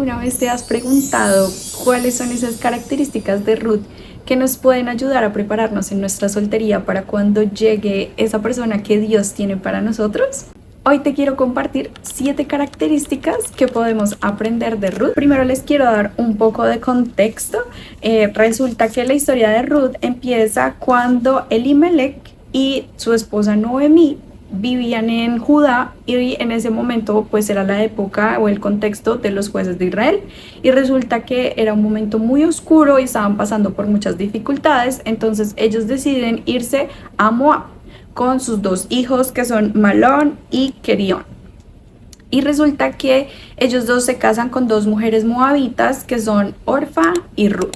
¿Alguna vez te has preguntado cuáles son esas características de Ruth que nos pueden ayudar a prepararnos en nuestra soltería para cuando llegue esa persona que Dios tiene para nosotros? Hoy te quiero compartir 7 características que podemos aprender de Ruth. Primero les quiero dar un poco de contexto. Resulta que la historia de Ruth empieza cuando Elimelech y su esposa Noemí vivían en Judá, y en ese momento pues era la época o el contexto de los jueces de Israel, y resulta que era un momento muy oscuro y estaban pasando por muchas dificultades. Entonces ellos deciden irse a Moab con sus 2 hijos, que son Malón y Querión. Y resulta que ellos 2 se casan con 2 mujeres moabitas, que son Orfa y Ruth.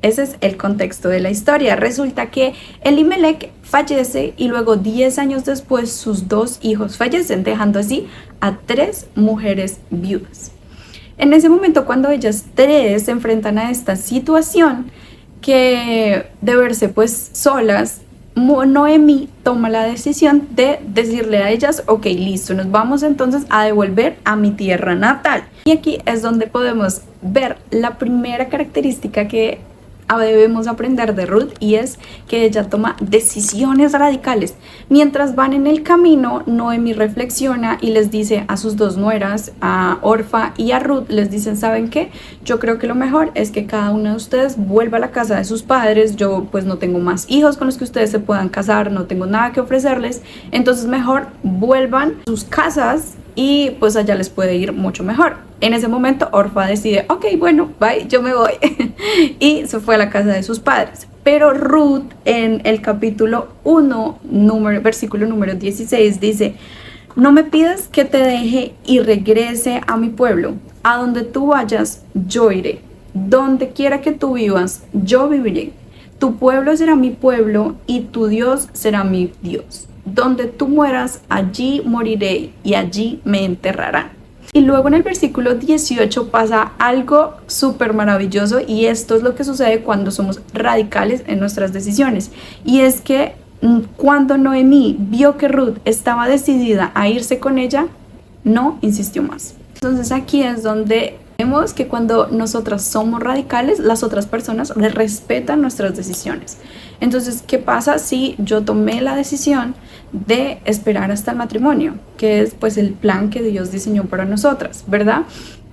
Ese es el contexto de la historia. Resulta que Elimelech fallece y luego 10 años después sus 2 hijos fallecen, dejando así a 3 mujeres viudas. En ese momento, cuando ellas 3 se enfrentan a esta situación, que de verse pues solas, Noemí toma la decisión de decirle a ellas: ok, listo, nos vamos entonces a devolver a mi tierra natal. Y aquí es donde podemos ver la primera característica que debemos aprender de Ruth, y es que ella toma decisiones radicales. Mientras van en el camino, Noemí reflexiona y les dice a sus 2 nueras, a Orfa y a Ruth, les dicen: ¿saben qué? Yo creo que lo mejor es que cada una de ustedes vuelva a la casa de sus padres. Yo pues no tengo más hijos con los que ustedes se puedan casar, no tengo nada que ofrecerles, entonces mejor vuelvan a sus casas y pues allá les puede ir mucho mejor. En ese momento Orfa decide: ok, bueno, bye, yo me voy. Y se fue a la casa de sus padres. Pero Ruth, en el capítulo 1, versículo número 16, dice: no me pidas que te deje y regrese a mi pueblo. A donde tú vayas, yo iré. Donde quiera que tú vivas, yo viviré. Tu pueblo será mi pueblo y tu Dios será mi Dios. Donde tú mueras, allí moriré y allí me enterrarán. Y luego en el versículo 18 pasa algo súper maravilloso, y esto es lo que sucede cuando somos radicales en nuestras decisiones. Y es que cuando Noemí vio que Ruth estaba decidida a irse con ella, no insistió más. Entonces aquí es donde vemos que cuando nosotras somos radicales, las otras personas respetan nuestras decisiones. Entonces, ¿qué pasa si yo tomé la decisión de esperar hasta el matrimonio, que es pues el plan que Dios diseñó para nosotras, ¿verdad?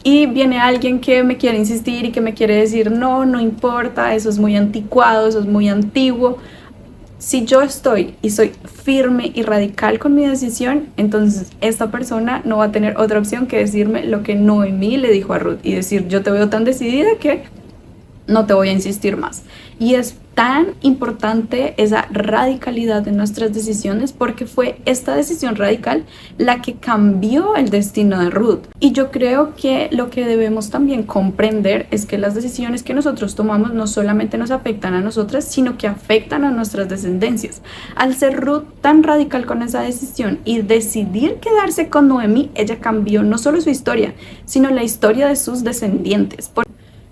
Y viene alguien que me quiere insistir y que me quiere decir: no, no importa, eso es muy anticuado, eso es muy antiguo. Si yo estoy y soy firme y radical con mi decisión, entonces esta persona no va a tener otra opción que decirme lo que Noemí le dijo a Ruth, y decir: yo te veo tan decidida que no te voy a insistir más. Y es tan importante esa radicalidad de nuestras decisiones, porque fue esta decisión radical la que cambió el destino de Ruth. Y yo creo que lo que debemos también comprender es que las decisiones que nosotros tomamos no solamente nos afectan a nosotras, sino que afectan a nuestras descendencias. Al ser Ruth tan radical con esa decisión y decidir quedarse con Noemí, ella cambió no solo su historia, sino la historia de sus descendientes.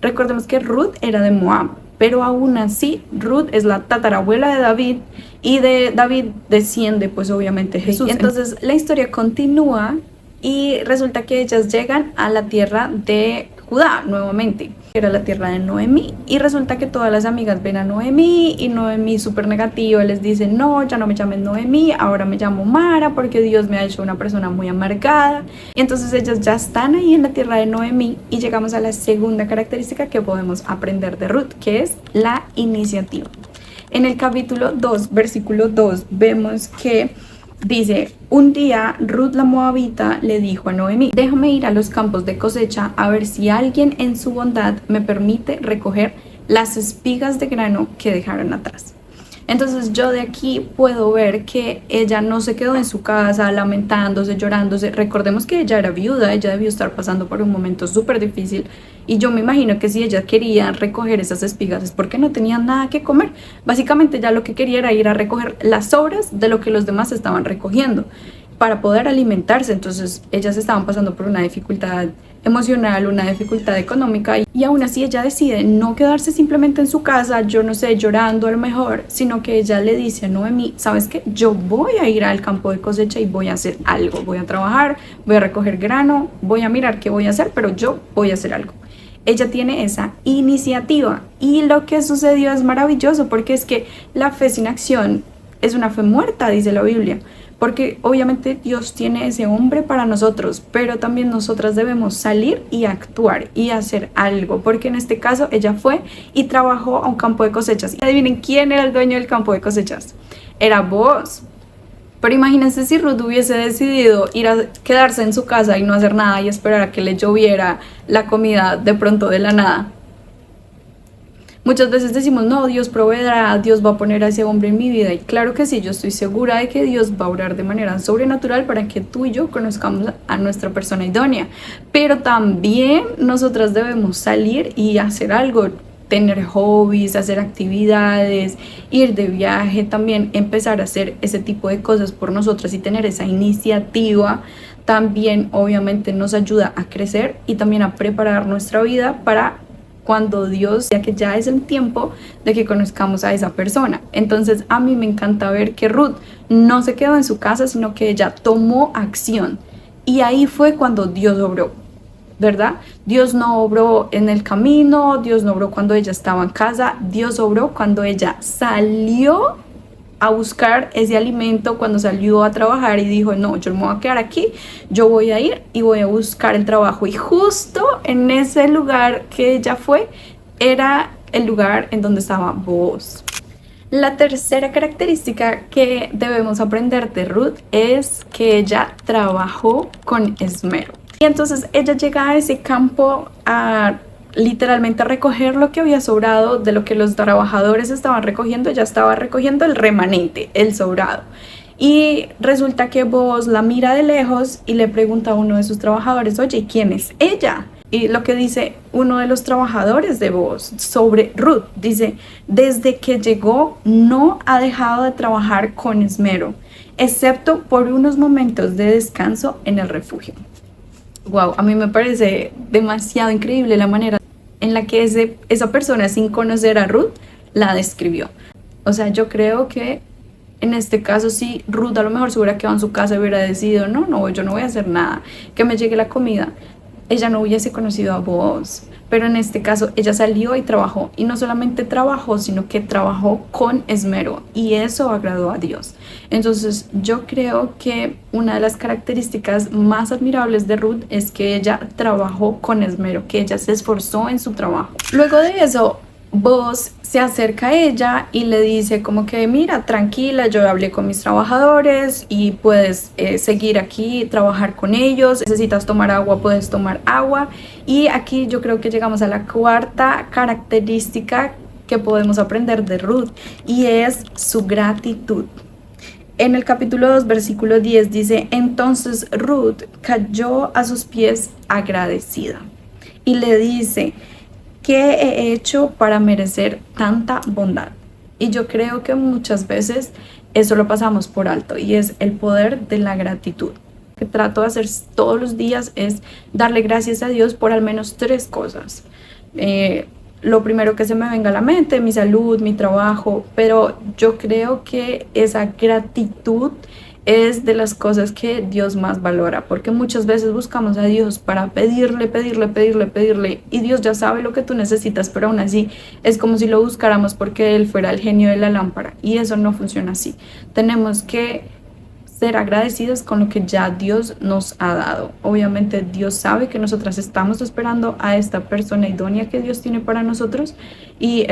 Recordemos que Ruth era de Moab, pero aún así Ruth es la tatarabuela de David, y de David desciende pues obviamente Jesús. Entonces la historia continúa y resulta que ellas llegan a la tierra de Judá nuevamente, que era la tierra de Noemí, y resulta que todas las amigas ven a Noemí, y Noemí súper negativa les dice: no, ya no me llamen Noemí, ahora me llamo Mara, porque Dios me ha hecho una persona muy amargada. Y entonces ellas ya están ahí en la tierra de Noemí, y llegamos a la segunda característica que podemos aprender de Ruth, que es la iniciativa. En el capítulo 2, versículo 2, vemos que dice: un día Ruth la moabita le dijo a Noemí: déjame ir a los campos de cosecha a ver si alguien en su bondad me permite recoger las espigas de grano que dejaron atrás. Entonces yo de aquí puedo ver que ella no se quedó en su casa lamentándose, llorándose. Recordemos que ella era viuda, ella debió estar pasando por un momento súper difícil, y yo me imagino que si ella quería recoger esas espigas es porque no tenía nada que comer. Básicamente ya lo que quería era ir a recoger las sobras de lo que los demás estaban recogiendo para poder alimentarse. Entonces ellas estaban pasando por una dificultad emocional, una dificultad económica, y aún así ella decide no quedarse simplemente en su casa, yo no sé, llorando a lo mejor, sino que ella le dice a Noemí, ¿sabes qué? Yo voy a ir al campo de cosecha y voy a hacer algo, voy a trabajar, voy a recoger grano, voy a mirar qué voy a hacer, pero yo voy a hacer algo. Ella tiene esa iniciativa y lo que sucedió es maravilloso, porque es que la fe sin acción es una fe muerta, dice la Biblia. Porque obviamente Dios tiene ese hombre para nosotros, pero también nosotras debemos salir y actuar y hacer algo, porque en este caso ella fue y trabajó a un campo de cosechas. Y adivinen quién era el dueño del campo de cosechas. Era Booz. Pero imagínense si Ruth hubiese decidido ir a quedarse en su casa y no hacer nada y esperar a que le lloviera la comida de pronto de la nada. Muchas veces decimos, no, Dios proveerá, Dios va a poner a ese hombre en mi vida. Y claro que sí, yo estoy segura de que Dios va a obrar de manera sobrenatural para que tú y yo conozcamos a nuestra persona idónea. Pero también nosotras debemos salir y hacer algo, tener hobbies, hacer actividades, ir de viaje, también empezar a hacer ese tipo de cosas por nosotras y tener esa iniciativa. También obviamente nos ayuda a crecer y también a preparar nuestra vida para cuando Dios, ya que ya es el tiempo de que conozcamos a esa persona. Entonces a mí me encanta ver que Ruth no se quedó en su casa, sino que ella tomó acción. Y ahí fue cuando Dios obró, ¿verdad? Dios no obró en el camino, Dios no obró cuando ella estaba en casa, Dios obró cuando ella salió a buscar ese alimento, cuando salió a trabajar y dijo, no, yo me voy a quedar aquí, yo voy a ir y voy a buscar el trabajo. Y justo en ese lugar que ella fue, era el lugar en donde estaba Booz. La tercera característica que debemos aprender de Ruth es que ella trabajó con esmero. Y entonces ella llega a ese campo a literalmente recoger lo que había sobrado de lo que los trabajadores estaban recogiendo. Ella estaba recogiendo el remanente, el sobrado. Y resulta que Booz la mira de lejos y le pregunta a uno de sus trabajadores, oye, ¿quién es ella? Y lo que dice uno de los trabajadores de Booz sobre Ruth, dice, desde que llegó no ha dejado de trabajar con esmero, excepto por unos momentos de descanso en el refugio. Wow, a mí me parece demasiado increíble la manera en la que esa persona, sin conocer a Ruth, la describió. O sea, yo creo que en este caso, si Ruth a lo mejor se hubiera quedado en su casa y hubiera decidido, no, yo no voy a hacer nada, que me llegue la comida, ella no hubiese conocido a Booz. Pero en este caso ella salió y trabajó, y no solamente trabajó, sino que trabajó con esmero, y eso agradó a Dios. Entonces yo creo que una de las características más admirables de Ruth es que ella trabajó con esmero, que ella se esforzó en su trabajo. Luego de eso, Booz se acerca a ella y le dice como que mira, tranquila, yo hablé con mis trabajadores y puedes seguir aquí, trabajar con ellos. Necesitas tomar agua, puedes tomar agua. Y aquí yo creo que llegamos a la cuarta característica que podemos aprender de Ruth, y es su gratitud. En el capítulo 2, versículo 10 dice, entonces Ruth cayó a sus pies agradecida y le dice, ¿qué he hecho para merecer tanta bondad? Y yo creo que muchas veces eso lo pasamos por alto, y es el poder de la gratitud. Lo que trato de hacer todos los días es darle gracias a Dios por al menos 3 cosas. Lo primero que se me venga a la mente, mi salud, mi trabajo, pero yo creo que esa gratitud es de las cosas que Dios más valora, porque muchas veces buscamos a Dios para pedirle, y Dios ya sabe lo que tú necesitas, pero aún así es como si lo buscáramos porque Él fuera el genio de la lámpara, y eso no funciona así. Tenemos que ser agradecidos con lo que ya Dios nos ha dado. Obviamente Dios sabe que nosotras estamos esperando a esta persona idónea que Dios tiene para nosotros, y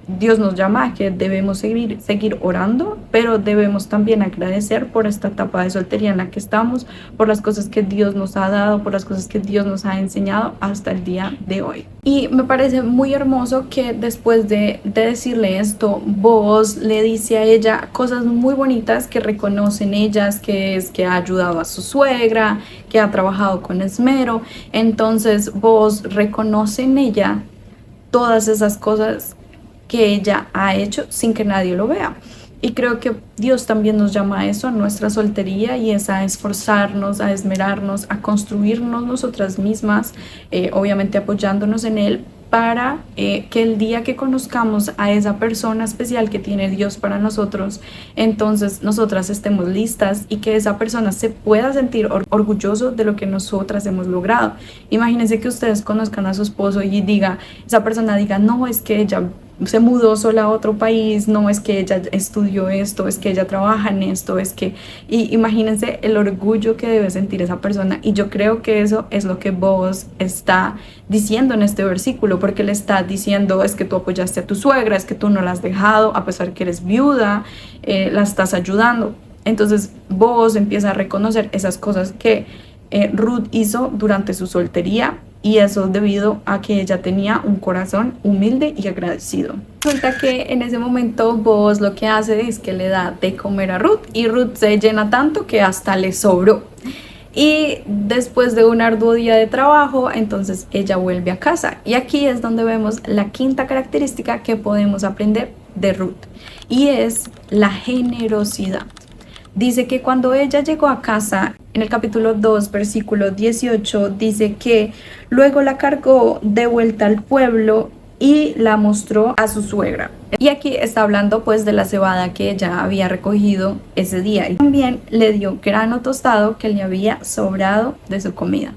Dios nos llama a que debemos seguir orando, pero debemos también agradecer por esta etapa de soltería en la que estamos, por las cosas que Dios nos ha dado, por las cosas que Dios nos ha enseñado hasta el día de hoy. Y me parece muy hermoso que después de decirle esto, Booz le dice a ella cosas muy bonitas que reconocen ellas, que es que ha ayudado a su suegra, que ha trabajado con esmero. Entonces Booz reconoce en ella todas esas cosas que ella ha hecho sin que nadie lo vea. Y creo que Dios también nos llama a eso, a nuestra soltería, y es a esforzarnos, a esmerarnos, a construirnos nosotras mismas, obviamente apoyándonos en Él, para que el día que conozcamos a esa persona especial que tiene Dios para nosotros, entonces nosotras estemos listas y que esa persona se pueda sentir orgulloso de lo que nosotras hemos logrado. Imagínense que ustedes conozcan a su esposo y esa persona diga, no, es que ella se mudó sola a otro país, no, es que ella estudió esto, es que ella trabaja en esto, y imagínense el orgullo que debe sentir esa persona. Y yo creo que eso es lo que Boaz está diciendo en este versículo, porque le está diciendo, es que tú apoyaste a tu suegra, es que tú no la has dejado, a pesar que eres viuda, la estás ayudando. Entonces Boaz empieza a reconocer esas cosas que Ruth hizo durante su soltería, y eso debido a que ella tenía un corazón humilde y agradecido. Resulta que en ese momento Boaz lo que hace es que le da de comer a Ruth, y Ruth se llena tanto que hasta le sobró. Y después de un arduo día de trabajo, entonces ella vuelve a casa. Y aquí es donde vemos la quinta característica que podemos aprender de Ruth, y es la generosidad. Dice que cuando ella llegó a casa, en el capítulo 2, versículo 18, dice que luego la cargó de vuelta al pueblo y la mostró a su suegra. Y aquí está hablando pues de la cebada que ella había recogido ese día. Y también le dio grano tostado que le había sobrado de su comida.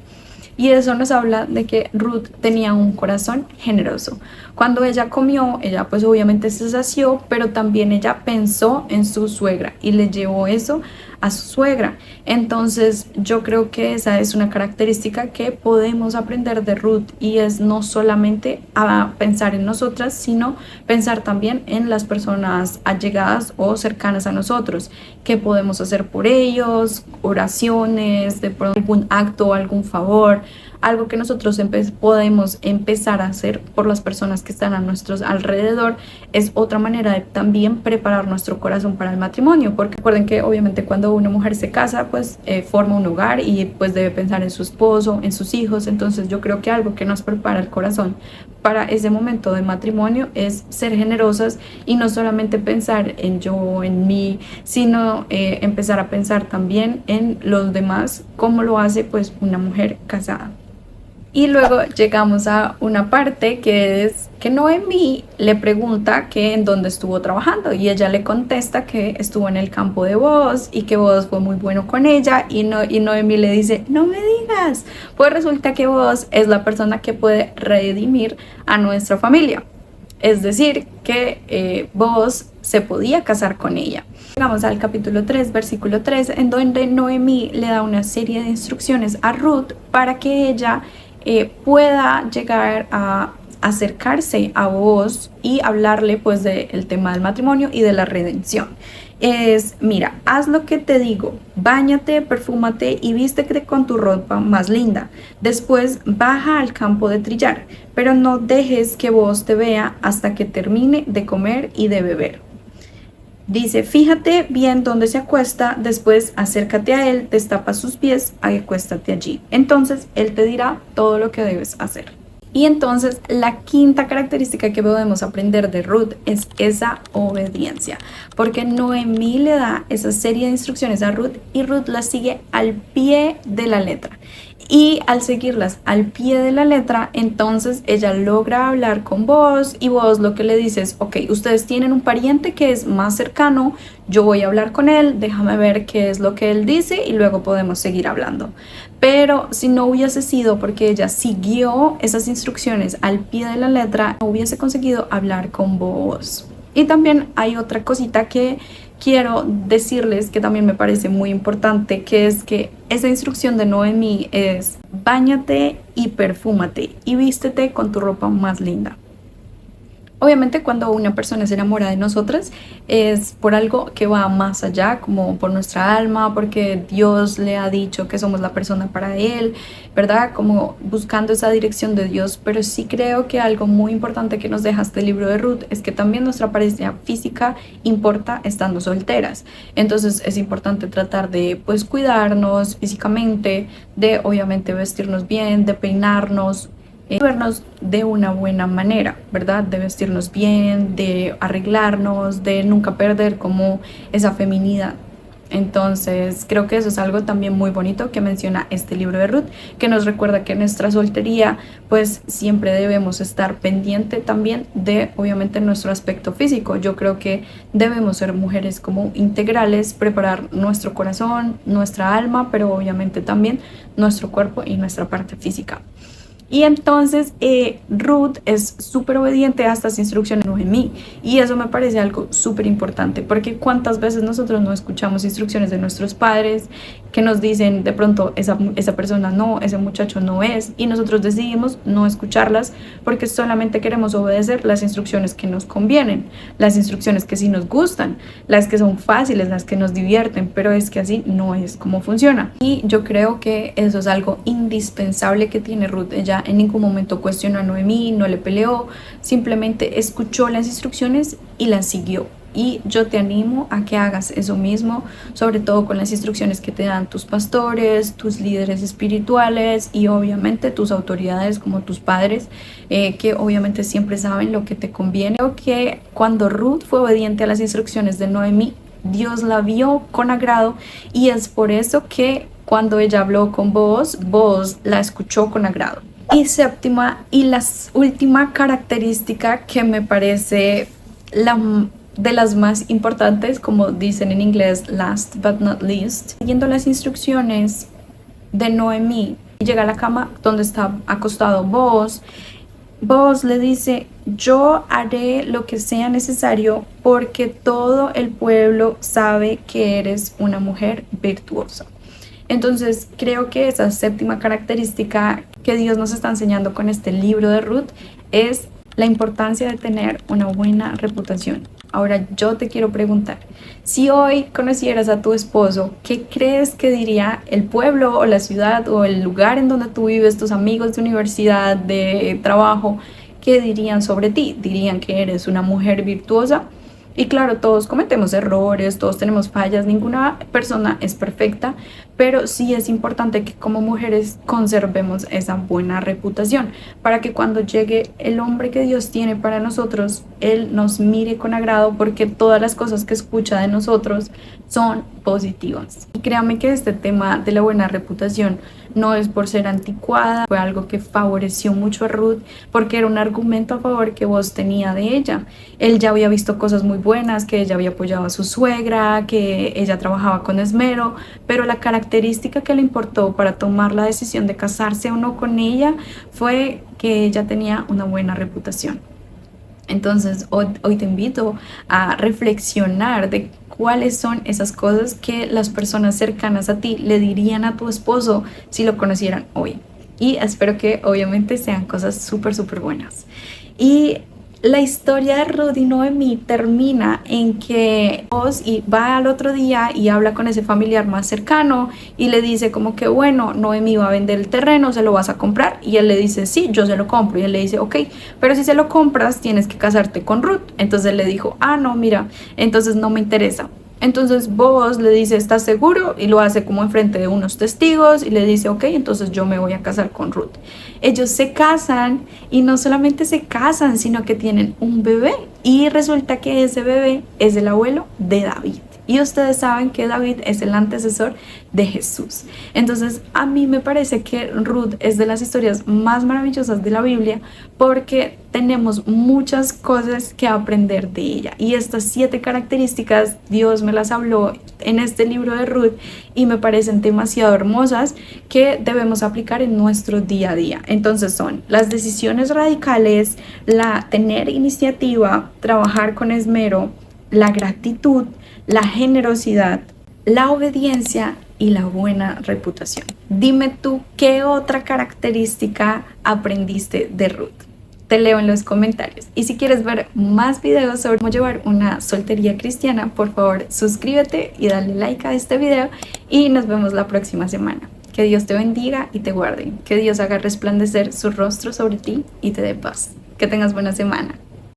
Y eso nos habla de que Ruth tenía un corazón generoso. Cuando ella comió, ella pues obviamente se sació, pero también ella pensó en su suegra y le llevó eso a su suegra. Entonces yo creo que esa es una característica que podemos aprender de Ruth, y es no solamente a pensar en nosotras, sino pensar también en las personas allegadas o cercanas a nosotros. ¿Qué podemos hacer por ellos? Oraciones, de pronto algún acto, algún favor, algo que nosotros podemos empezar a hacer por las personas que están a nuestro alrededor. Es otra manera de también preparar nuestro corazón para el matrimonio, porque recuerden que obviamente cuando una mujer se casa, pues forma un hogar y pues debe pensar en su esposo, en sus hijos. Entonces yo creo que algo que nos prepara el corazón para ese momento de matrimonio es ser generosas, y no solamente pensar en yo, en mí, sino empezar a pensar también en los demás, como lo hace pues una mujer casada. Y luego llegamos a una parte que es que Noemí le pregunta que en dónde estuvo trabajando, y ella le contesta que estuvo en el campo de Boaz y que Boaz fue muy bueno con ella, y Noemí le dice, no me digas. Pues resulta que Boaz es la persona que puede redimir a nuestra familia, es decir, que Boaz se podía casar con ella. Llegamos al capítulo 3, versículo 3, en donde Noemí le da una serie de instrucciones a Ruth para que ella pueda llegar a acercarse a Boaz y hablarle pues del tema del matrimonio y de la redención. Es, mira, haz lo que te digo, báñate, perfúmate y vístete con tu ropa más linda. Después baja al campo de trillar, pero no dejes que Boaz te vea hasta que termine de comer y de beber. Dice, fíjate bien dónde se acuesta, después acércate a él, destapa sus pies, acuéstate allí. Entonces él te dirá todo lo que debes hacer. Y entonces la quinta característica que podemos aprender de Ruth es esa obediencia, porque Noemí le da esa serie de instrucciones a Ruth y Ruth las sigue al pie de la letra. Y al seguirlas al pie de la letra, entonces ella logra hablar con Boaz, y Boaz lo que le dice es, ok, ustedes tienen un pariente que es más cercano, yo voy a hablar con él, déjame ver qué es lo que él dice y luego podemos seguir hablando. Pero si no hubiese sido porque ella siguió esas instrucciones al pie de la letra, no hubiese conseguido hablar con Boaz. Y también hay otra cosita que quiero decirles que también me parece muy importante, que es que esa instrucción de Noemí es báñate y perfúmate y vístete con tu ropa más linda. Obviamente cuando una persona se enamora de nosotras es por algo que va más allá, como por nuestra alma, porque Dios le ha dicho que somos la persona para él, ¿verdad? Como buscando esa dirección de Dios. Pero sí creo que algo muy importante que nos deja este libro de Ruth es que también nuestra apariencia física importa estando solteras. Entonces es importante tratar de pues cuidarnos físicamente, de obviamente vestirnos bien, de peinarnos, vernos de una buena manera, ¿verdad? De vestirnos bien, de arreglarnos, de nunca perder como esa feminidad. Entonces creo que eso es algo también muy bonito que menciona este libro de Ruth, que nos recuerda que en nuestra soltería pues siempre debemos estar pendiente también de obviamente nuestro aspecto físico. Yo creo que debemos ser mujeres como integrales, preparar nuestro corazón, nuestra alma, pero obviamente también nuestro cuerpo y nuestra parte física. Y entonces Ruth es súper obediente a estas instrucciones de Noemí, y eso me parece algo súper importante, porque cuántas veces nosotros no escuchamos instrucciones de nuestros padres que nos dicen de pronto esa persona no, ese muchacho no es, y nosotros decidimos no escucharlas porque solamente queremos obedecer las instrucciones que nos convienen, las instrucciones que sí nos gustan, las que son fáciles, las que nos divierten, pero es que así no es como funciona. Y yo creo que eso es algo indispensable que tiene Ruth. Ella en ningún momento cuestionó a Noemí, no le peleó, simplemente escuchó las instrucciones y las siguió. Y yo te animo a que hagas eso mismo, sobre todo con las instrucciones que te dan tus pastores, tus líderes espirituales y obviamente tus autoridades como tus padres, que obviamente siempre saben lo que te conviene. Creo que cuando Ruth fue obediente a las instrucciones de Noemí, Dios la vio con agrado, y es por eso que cuando ella habló con Booz, Booz la escuchó con agrado. Y séptima y la última característica que me parece de las más importantes, como dicen en inglés, last but not least, siguiendo las instrucciones de Noemí, llega a la cama donde está acostado Booz. Booz le dice: yo haré lo que sea necesario porque todo el pueblo sabe que eres una mujer virtuosa. Entonces creo que esa séptima característica que Dios nos está enseñando con este libro de Ruth es la importancia de tener una buena reputación. Ahora yo te quiero preguntar, si hoy conocieras a tu esposo, ¿qué crees que diría el pueblo o la ciudad o el lugar en donde tú vives, tus amigos de universidad, de trabajo? ¿Qué dirían sobre ti? ¿Dirían que eres una mujer virtuosa? Y claro, todos cometemos errores, todos tenemos fallas, ninguna persona es perfecta, pero sí es importante que como mujeres conservemos esa buena reputación para que cuando llegue el hombre que Dios tiene para nosotros, Él nos mire con agrado, porque todas las cosas que escucha de nosotros son positivas. Y créame que este tema de la buena reputación no es por ser anticuada, fue algo que favoreció mucho a Ruth porque era un argumento a favor que Booz tenía de ella. Él ya había visto cosas muy buenas, que ella había apoyado a su suegra, que ella trabajaba con esmero, pero la característica que le importó para tomar la decisión de casarse o no con ella fue que ella tenía una buena reputación. Entonces hoy te invito a reflexionar de cuáles son esas cosas que las personas cercanas a ti le dirían a tu esposo si lo conocieran hoy. Y espero que obviamente sean cosas súper buenas. Y la historia de Ruth y Noemí termina en que Booz va al otro día y habla con ese familiar más cercano y le dice como que bueno, Noemí va a vender el terreno, ¿se lo vas a comprar? Y él le dice sí, yo se lo compro. Y él le dice ok, pero si se lo compras tienes que casarte con Ruth. Entonces él le dijo no, mira, entonces no me interesa. Entonces Booz le dice, ¿estás seguro? Y lo hace como enfrente de unos testigos y le dice, ok, entonces yo me voy a casar con Ruth. Ellos se casan y no solamente se casan, sino que tienen un bebé. Y resulta que ese bebé es el abuelo de David. Y ustedes saben que David es el antecesor de Jesús. Entonces a mí me parece que Ruth es de las historias más maravillosas de la Biblia porque tenemos muchas cosas que aprender de ella. Y estas 7 características Dios me las habló en este libro de Ruth y me parecen demasiado hermosas que debemos aplicar en nuestro día a día. Entonces son las decisiones radicales, la tener iniciativa, trabajar con esmero, la gratitud, la generosidad, la obediencia y la buena reputación. Dime tú, ¿qué otra característica aprendiste de Ruth? Te leo en los comentarios. Y si quieres ver más videos sobre cómo llevar una soltería cristiana, por favor suscríbete y dale like a este video y nos vemos la próxima semana. Que Dios te bendiga y te guarde. Que Dios haga resplandecer su rostro sobre ti y te dé paz. Que tengas buena semana.